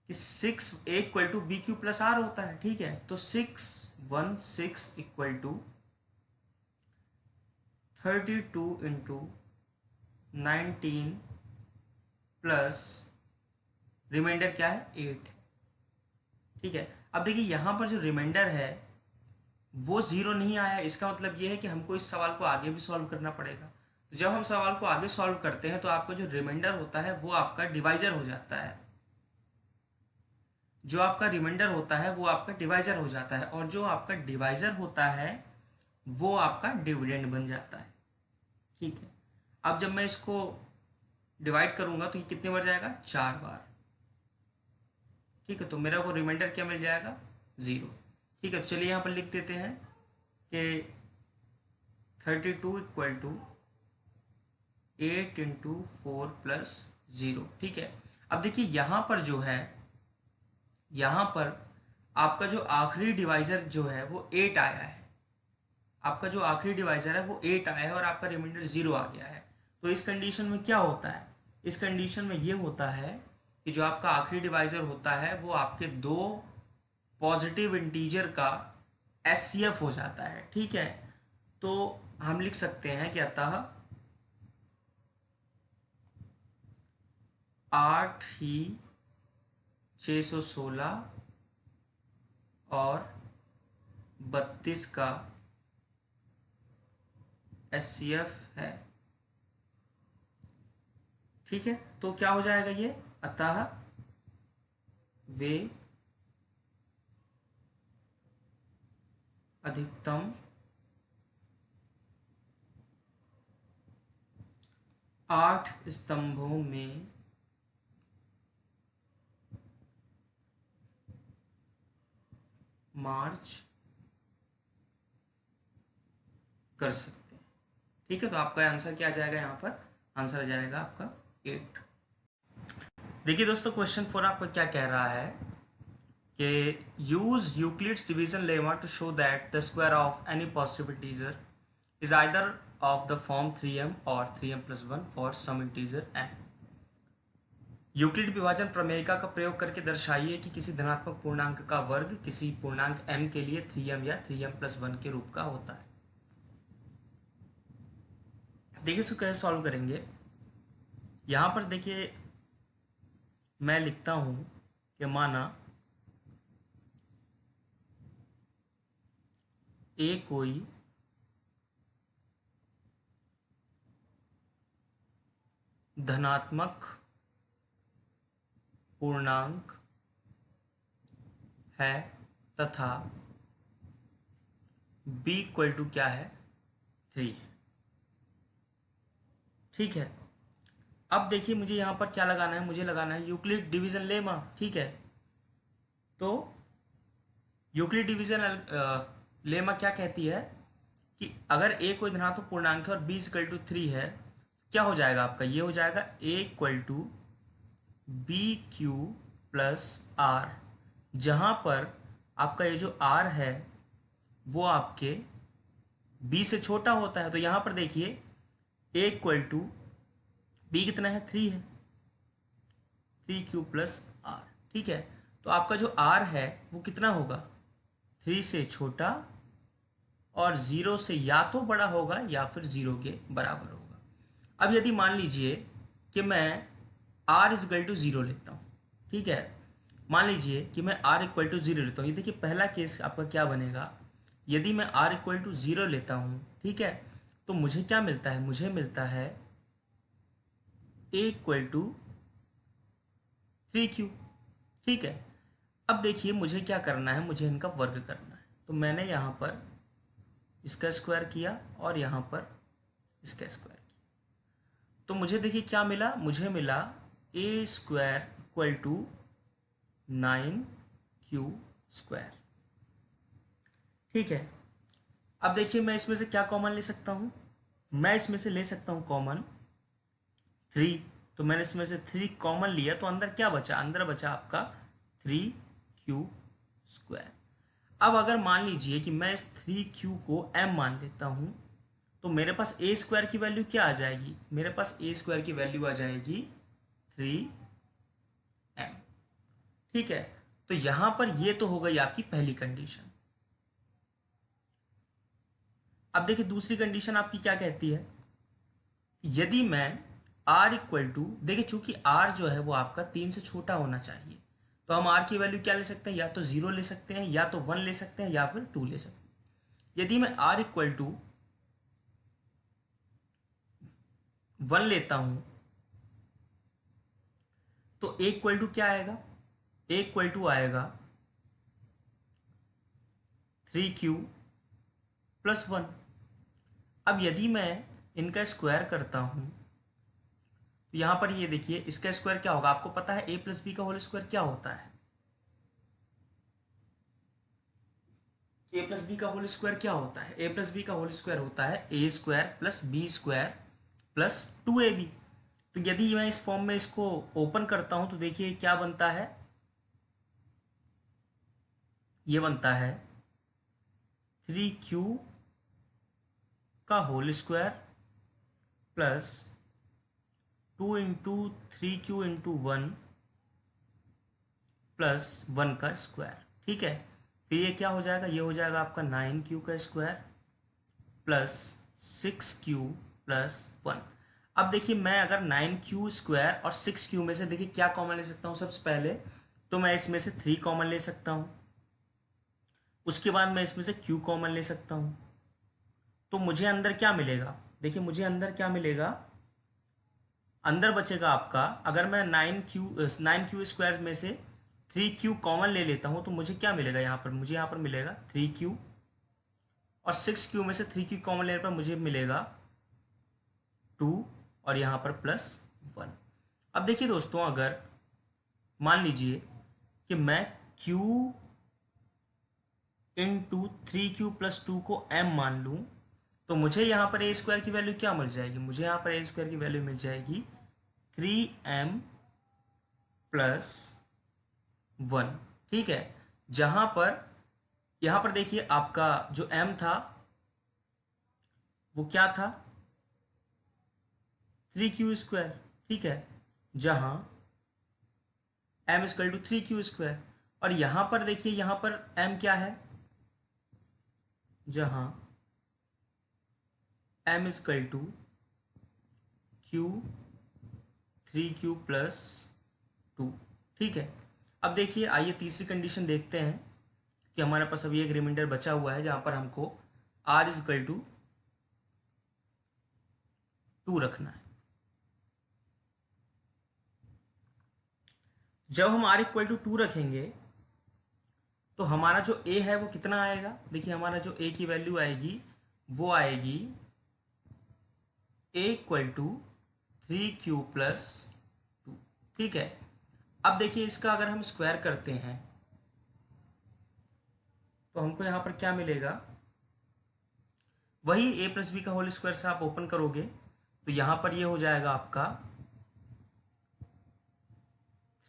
कि 6 equal to B Q plus R होता है। ठीक है, तो 6 equal to 32 into 19 plus remainder क्या है 8। ठीक है, अब देखिए यहाँ पर जो रिमाइंडर है वो ज़ीरो नहीं आया, इसका मतलब ये है कि हमको इस सवाल को आगे भी सॉल्व करना पड़ेगा। तो जब हम सवाल को आगे सॉल्व करते हैं तो आपका जो रिमाइंडर होता है वो आपका डिवाइजर हो जाता है, जो आपका रिमाइंडर होता है वो आपका डिवाइजर हो जाता है, और जो आपका डिवाइजर होता है वो आपका डिविडेंड बन जाता है। ठीक है, अब जब मैं इसको डिवाइड करूंगा तो ये कितने बार जाएगा, 4 बार। ठीक है, तो मेरा को रिमाइंडर क्या मिल जाएगा, 0। ठीक है, तो चलिए यहाँ पर लिख देते हैं कि 32 इक्वल टू 8 इंटू 4 प्लस 0। ठीक है, अब देखिए यहाँ पर जो है, यहाँ पर आपका जो आखिरी डिवाइजर जो है वो 8 आया है, आपका जो आखिरी डिवाइजर है वो 8 आया है और आपका रिमाइंडर 0 आ गया है। तो इस कंडीशन में क्या होता है, इस कंडीशन में ये होता है कि जो आपका आखिरी डिवाइजर होता है वो आपके दो पॉजिटिव इंटीजर का एचसीएफ हो जाता है। ठीक है, तो हम लिख सकते हैं कि अतः 8 ही 616 और 32 का एचसीएफ है। ठीक है, तो क्या हो जाएगा ये, अतः वे अधिकतम 8 स्तंभों में मार्च कर सकते हैं। ठीक है, तो आपका आंसर क्या आ जाएगा, यहाँ पर आंसर आ जाएगा आपका 8। देखिए दोस्तों, क्वेश्चन 4 आपका क्या कह रहा है कि use Euclid's division lemma to show that the square of any positive integer is either of the form 3m और 3m+1 for some integer n। यूक्लिड विभाजन प्रमेयिका का प्रयोग करके दर्शाइए कि किसी धनात्मक पूर्णांक का वर्ग किसी पूर्णांक m के लिए 3m या 3m+1 के रूप का होता है। देखिए इसको कैसे सॉल्व करेंगे, यहां पर देखिए मैं लिखता हूं कि माना ए कोई धनात्मक पूर्णांक है तथा b इक्वल टू क्या है, 3 है। ठीक है, अब देखिए मुझे यहाँ पर क्या लगाना है, मुझे लगाना है यूक्लिड डिवीजन लेमा। ठीक है, तो यूक्लिड डिवीजन लेमा क्या कहती है कि अगर a कोई धनात्मक पूर्णांक है और b इक्वल टू 3 है, क्या हो जाएगा आपका, ये हो जाएगा a equal to B Q plus R, जहां पर आपका ये जो r है वो आपके b से छोटा होता है। तो यहां पर देखिए a इक्वल टू b कितना है, 3 है, 3q प्लस आर। ठीक है, तो आपका जो r है वो कितना होगा, 3 से छोटा और 0 से या तो बड़ा होगा या फिर 0 के बराबर होगा। अब यदि मान लीजिए कि मैं r इक्वल टू 0 लेता हूँ, ठीक है, मान लीजिए कि मैं r इक्वल टू 0 लेता हूँ, ये देखिए पहला केस आपका क्या बनेगा, यदि मैं r इक्वल टू 0 लेता हूँ, ठीक है, तो मुझे क्या मिलता है, मुझे मिलता है a इक्वल टू 3q। ठीक है, अब देखिए मुझे क्या करना है, मुझे इनका वर्ग करना है। तो मैंने यहाँ पर इसका स्क्वायर किया और यहाँ पर इसका स्क्वायर किया, तो मुझे देखिए क्या मिला, मुझे मिला a square equal to 9q square. ठीक है, अब देखिए मैं इसमें से क्या कॉमन ले सकता हूँ, मैं इसमें से ले सकता हूँ कॉमन 3। तो मैंने इसमें से 3 कॉमन लिया, तो अंदर क्या बचा, अंदर बचा आपका 3q क्यू स्क्वायर। अब अगर मान लीजिए कि मैं इस 3q को m मान लेता हूं, तो मेरे पास a स्क्वायर की वैल्यू क्या आ जाएगी? मेरे पास a स्क्वायर की वैल्यू आ जाएगी 3m। ठीक है, तो यहां पर ये तो हो गई आपकी पहली कंडीशन। अब देखिए दूसरी कंडीशन आपकी क्या कहती है, यदि मैं r इक्वल टू, देखिए चूंकि r जो है वो आपका 3 से छोटा होना चाहिए, तो हम r की वैल्यू क्या ले सकते हैं, या तो 0 ले सकते हैं, या तो 1 ले सकते हैं, या फिर 2 ले सकते हैं। यदि मैं r इक्वल टू 1 लेता हूं, तो a इक्वल टू क्या आएगा, a इक्वल टू आएगा 3q प्लस 1। अब यदि मैं इनका स्क्वायर करता हूं, तो यहां पर ये देखिए इसका स्क्वायर क्या होगा, आपको पता है a प्लस बी का होल स्क्वायर क्या होता है, a प्लस बी का होल स्क्वायर क्या होता है, a प्लस बी का होल स्क्वायर होता है a square plus B square plus 2ab। तो यदि मैं इस फॉर्म में इसको ओपन करता हूं, तो देखिए क्या बनता है, ये बनता है 3q का whole square plus 2 into 3q into 1 plus 1 का स्क्वायर। ठीक है, फिर ये क्या हो जाएगा, ये हो जाएगा आपका 9q का स्क्वायर प्लस 6q प्लस 1। अब देखिए मैं अगर 9q स्क्वायर और 6q में से देखिए क्या कॉमन ले सकता हूँ, सबसे पहले तो मैं इसमें से 3 कॉमन ले सकता हूँ, उसके बाद मैं इसमें से q कॉमन ले सकता हूँ। तो मुझे अंदर क्या मिलेगा, देखिए मुझे अंदर क्या मिलेगा, अंदर बचेगा आपका, अगर मैं 9q स्क्वायर में से 3q कॉमन ले लेता हूँ, तो मुझे क्या मिलेगा यहाँ पर, मुझे यहाँ पर मिलेगा 3q, और 6q में से 3q कॉमन लेने पर मुझे मिलेगा 2, और यहाँ पर प्लस 1। अब देखिए दोस्तों, अगर मान लीजिए कि मैं q इंटू 3q प्लस 2 को m मान लूँ, तो मुझे यहाँ पर a स्क्वायर की वैल्यू क्या मिल जाएगी, मुझे यहाँ पर a स्क्वायर की वैल्यू मिल जाएगी 3m प्लस 1। ठीक है, जहां पर यहां पर देखिए आपका जो m था वो क्या था, 3q स्क्वायर। ठीक है, जहां m equal to 3q square, और यहां पर देखिए यहां पर m क्या है, जहां m equal to q 3q plus 2। ठीक है, अब देखिए आइए तीसरी कंडीशन देखते हैं कि हमारे पास अभी एक रिमाइंडर बचा हुआ है जहां पर हमको r इक्वल टू 2 रखना है। जब हम r इक्वल टू 2 रखेंगे, तो हमारा जो a है वो कितना आएगा, देखिए हमारा जो a की वैल्यू आएगी वो आएगी a equal to 3q plus 2। ठीक है, अब देखिए इसका अगर हम स्क्वायर करते हैं, तो हमको यहाँ पर क्या मिलेगा, वही a प्लस बी का होल स्क्वायर से आप ओपन करोगे, तो यहाँ पर ये हो जाएगा आपका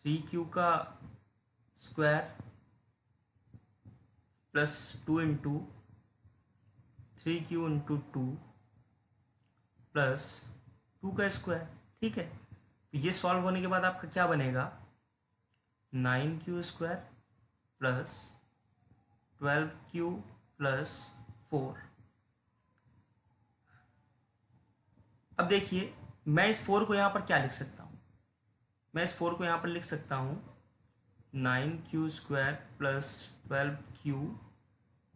3q का square plus 2 into 3q into 2 plus 2 का स्क्वायर। ठीक है, तो ये सॉल्व होने के बाद आपका क्या बनेगा, 9q square plus 12q plus 4। अब देखिए मैं इस 4 को यहाँ पर क्या लिख सकता हूँ, मैं इस 4 को यहाँ पर लिख सकता हूँ 9q square plus 12q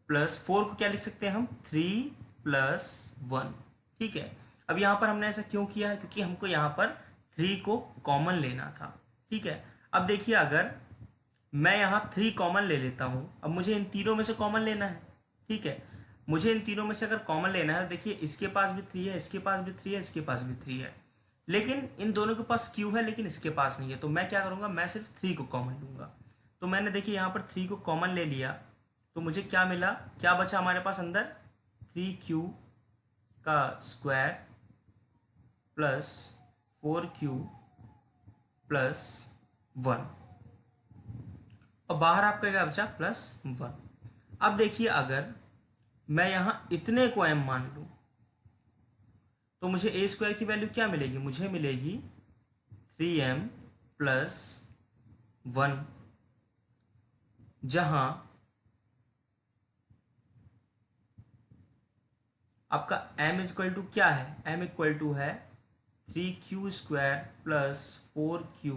plus 4 को क्या लिख सकते हैं हम, 3 प्लस 1। ठीक है, अब यहाँ पर हमने ऐसा क्यों किया है, क्योंकि हमको यहाँ पर 3 को कॉमन लेना था। ठीक है, अब देखिए अगर मैं यहाँ 3 कॉमन ले लेता हूँ, अब मुझे इन तीनों में से कॉमन लेना है। ठीक है, मुझे इन तीनों में से अगर कॉमन लेना है, देखिए इसके पास भी 3 है, इसके पास भी 3 है, इसके पास भी 3 है, लेकिन इन दोनों के पास q है लेकिन इसके पास नहीं है, तो मैं क्या करूँगा, मैं सिर्फ 3 को कॉमन लूँगा। तो मैंने देखिए यहाँ पर 3 को कॉमन ले लिया, तो मुझे क्या मिला, क्या बचा हमारे पास अंदर, 3q का स्क्वायर प्लस 4q प्लस 1। और बाहर आपका क्या बचा +1। अब देखिए अगर मैं यहां इतने को m मान लूं तो मुझे ए स्क्वायर की वैल्यू क्या मिलेगी, मुझे मिलेगी 3m + 1, जहां आपका m इक्वल टू क्या है, m इक्वल टू है 3q² + 4q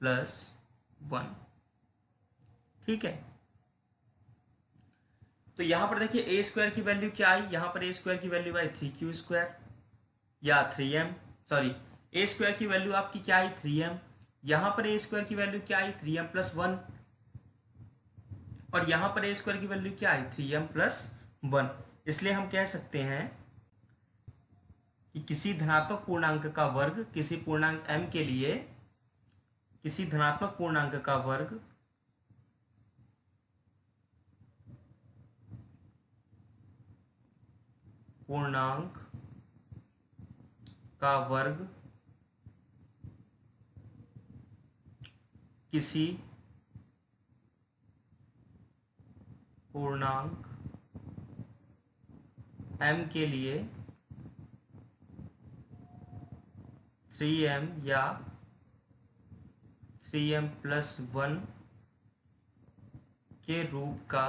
+ 1। ठीक है, तो यहां पर देखिए ए स्क्वायर की वैल्यू क्या आई, यहां पर ए स्क्वायर की वैल्यू आई 3q² या 3m, सॉरी ए स्क्वायर की वैल्यू आपकी क्या आई 3m, यहां पर ए स्क्वायर की वैल्यू क्या आई 3m + 1, और यहां पर ए स्क्वायर की वैल्यू क्या आई 3m + 1। इसलिए हम कह सकते हैं कि किसी धनात्मक पूर्णांक का वर्ग किसी पूर्णांक m के लिए, किसी धनात्मक पूर्णांक का वर्ग किसी पूर्णांक m के लिए 3m या 3m + 1 के रूप का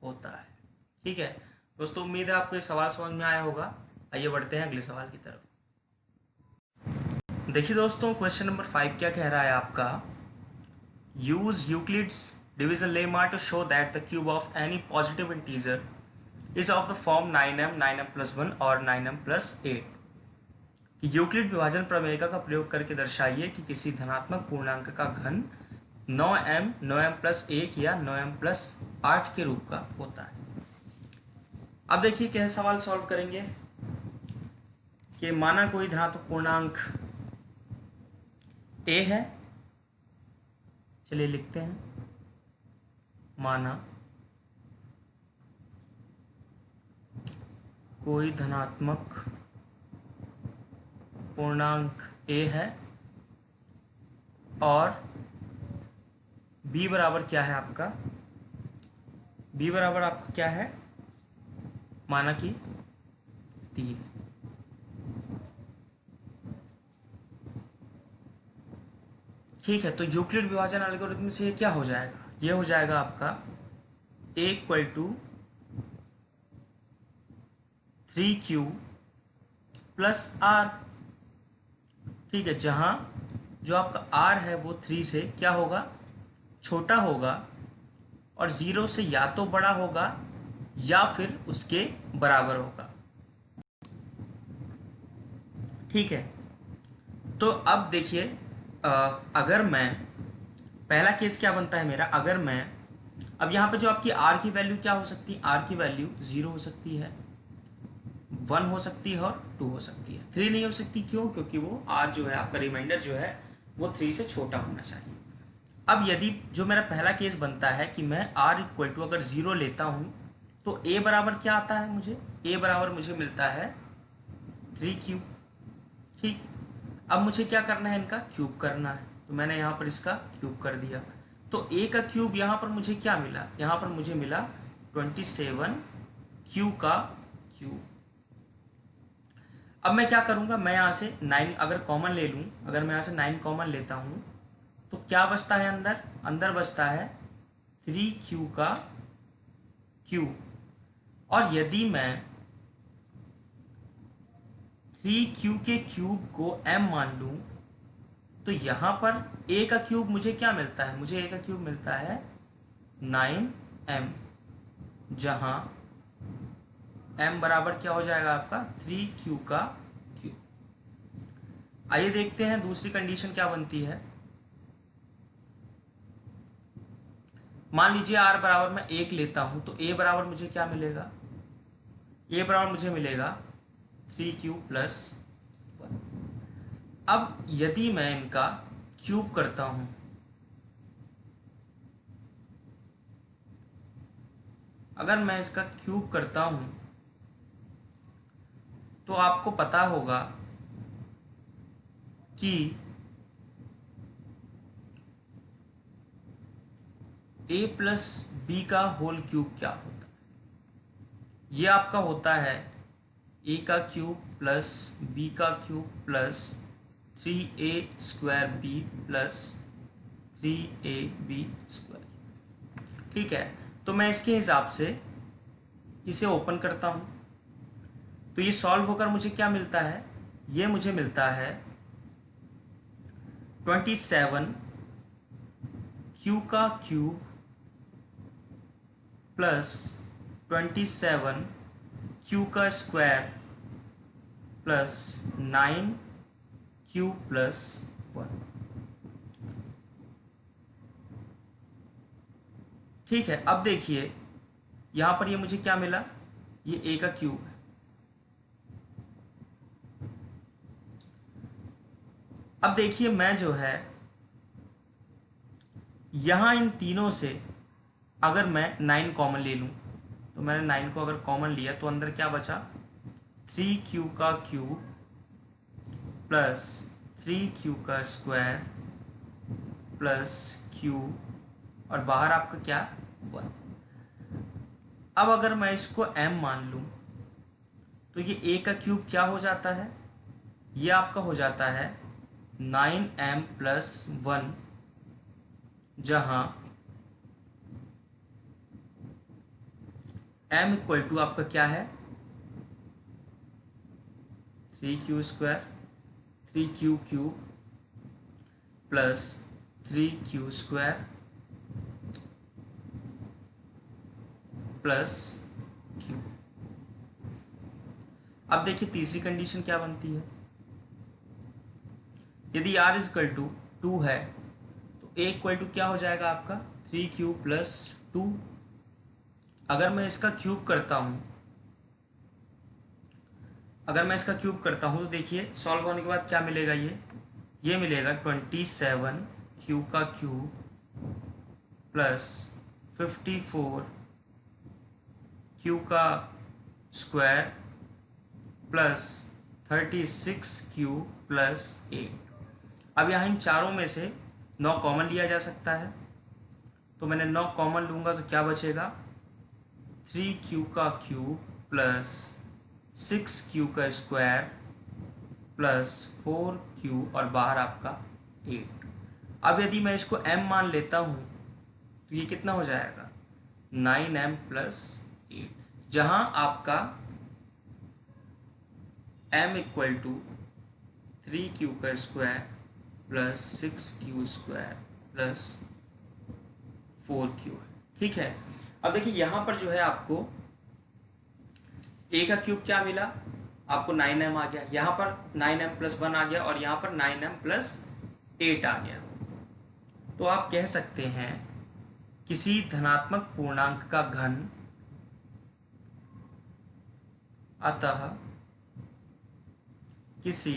होता है। ठीक है दोस्तों, उम्मीद है आपको ये सवाल समझ में आया होगा। आइए बढ़ते हैं अगले सवाल की तरफ। देखिए दोस्तों, क्वेश्चन नंबर 5 क्या कह रहा है आपका, use Euclid's division lemma to show that the cube of any positive integer is of the form 9m 9m + 1 और 9m + 8। यूक्लिड विभाजन प्रमेय का प्रयोग करके दर्शाइए कि किसी धनात्मक पूर्णांक का घन 9m 9m + 1 या 9m + 8 के रूप का होता है। अब देखिए कैसे सवाल सॉल्व करेंगे कि माना कोई धनात्मक पूर्णांक a है, चलिए लिखते हैं, माना कोई धनात्मक पूर्णांक a है और b बराबर क्या है आपका, b बराबर आपका क्या है, माना कि 3। ठीक है, तो यूक्लिड विभाजन एल्गोरिथम से ये क्या हो जाएगा, ये हो जाएगा आपका a = 3q + r। ठीक है, जहां जो आपका r है वो 3 से क्या होगा, छोटा होगा और 0 से या तो बड़ा होगा या फिर उसके बराबर होगा। ठीक है, तो अब देखिए अगर मैं, पहला केस क्या बनता है मेरा, अगर मैं, अब यहाँ पे जो आपकी r की वैल्यू क्या हो सकती है, r की वैल्यू 0 हो सकती है, 1 हो सकती है और 2 हो सकती है, 3 नहीं हो सकती। क्यों, क्योंकि वो r जो है आपका रिमाइंडर जो है वो 3 से छोटा होना चाहिए। अब यदि जो मेरा पहला केस बनता है कि मैं r = अगर 0 लेता हूँ तो a बराबर क्या आता है, मुझे a बराबर मुझे मिलता है 3q। ठीक, अब मुझे क्या करना है, इनका क्यूब करना है, तो मैंने यहाँ पर इसका क्यूब कर दिया, तो a का क्यूब यहाँ पर मुझे क्या मिला, यहाँ पर मुझे मिला 27 q का क्यूब। अब मैं क्या करूँगा, मैं यहाँ से 9 अगर कॉमन ले लूँ, अगर मैं यहाँ से 9 कॉमन लेता हूँ तो क्या बचता है अंदर, अंदर बचता है 3q का क्यूब। और यदि मैं 3q के क्यूब को m मान लूं तो यहां पर a का क्यूब मुझे क्या मिलता है, मुझे a का क्यूब मिलता है 9m, जहां m बराबर क्या हो जाएगा आपका 3q का क्यूब। आइए देखते हैं दूसरी कंडीशन क्या बनती है। मान लीजिए r बराबर मैं 1 लेता हूं तो a बराबर मुझे क्या मिलेगा, a बराबर मुझे मिलेगा 3q + 1। अब यदि मैं इनका क्यूब करता हूं, अगर मैं इसका क्यूब करता हूं तो आपको पता होगा कि ए प्लस बी का होल क्यूब क्या होता है? ये आपका होता है ए का क्यूब प्लस बी का cube plus 3a² B plus 3ab²। ठीक है, तो मैं इसके हिसाब से इसे ओपन करता हूं, तो ये सॉल्व होकर मुझे क्या मिलता है? ये मुझे मिलता है 27 क्यू का क्यूब प्लस 27 क्यू का स्क्वायर प्लस 9 क्यू प्लस 1। ठीक है, अब देखिए यहां पर ये मुझे क्या मिला? ये ए का क्यूब है। अब देखिए मैं जो है यहां इन तीनों से अगर मैं 9 कॉमन ले लूं, तो मैंने 9 को अगर कॉमन लिया तो अंदर क्या बचा? 3q का क्यूब प्लस 3q का स्क्वायर प्लस q और बाहर आपका क्या? 1। अब अगर मैं इसको m मान लूं तो ये a का क्यूब क्या हो जाता है? ये आपका हो जाता है 9m प्लस 1, जहां m इक्वल टू आपका क्या है? 3q square 3q cube plus 3q square plus q। अब देखिए तीसरी कंडीशन क्या बनती है? यदि r इक्वल टू 2 है तो a इक्वल टू क्या हो जाएगा आपका? 3q plus 2। अगर मैं इसका क्यूब करता हूं तो देखिए सॉल्व होने के बाद क्या मिलेगा? ये मिलेगा 27 q का क्यूब प्लस 54 q का स्क्वायर प्लस 36 q प्लस 8। अब यहाँ इन चारों में से 9 कॉमन लिया जा सकता है, तो मैंने 9 कॉमन लूँगा तो क्या बचेगा? 3q का क्यूब प्लस 6q का स्क्वायर प्लस 4q और बाहर आपका 8। अब यदि मैं इसको m मान लेता हूँ तो ये कितना हो जाएगा? 9m प्लस 8, जहाँ आपका m इक्वल टू 3q का square plus 6q square plus 4q है। ठीक है, अब देखिए यहाँ पर जो है आपको a का क्यूब क्या मिला? आपको 9m आ गया, यहाँ पर 9m प्लस 1 आ गया और यहाँ पर 9m प्लस 8 आ गया। तो आप कह सकते हैं किसी धनात्मक पूर्णांक का घन अतः किसी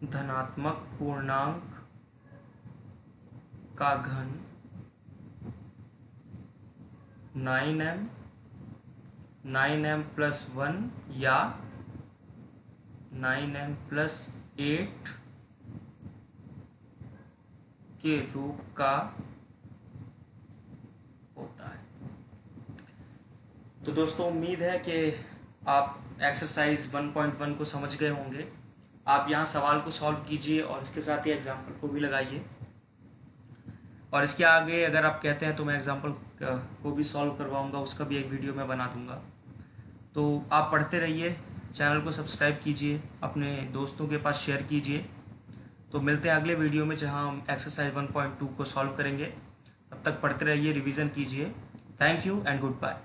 धनात्मक पूर्णांक का घन 9m प्लस 1 या 9m प्लस 8 के रूप का होता है। तो दोस्तों उम्मीद है कि आप एक्सरसाइज 1.1 को समझ गए होंगे। आप यहाँ सवाल को सॉल्व कीजिए और इसके साथ ही एग्जाम्पल को भी लगाइए, और इसके आगे अगर आप कहते हैं तो मैं एग्जाम्पल को भी सॉल्व करवाऊँगा, उसका भी एक वीडियो मैं बना दूँगा। तो आप पढ़ते रहिए, चैनल को सब्सक्राइब कीजिए, अपने दोस्तों के पास शेयर कीजिए। तो मिलते हैं अगले वीडियो में जहां हम एक्सरसाइज 1.2 को सॉल्व करेंगे। तब तक पढ़ते रहिए, रिवीजन कीजिए। Thank you and good bye.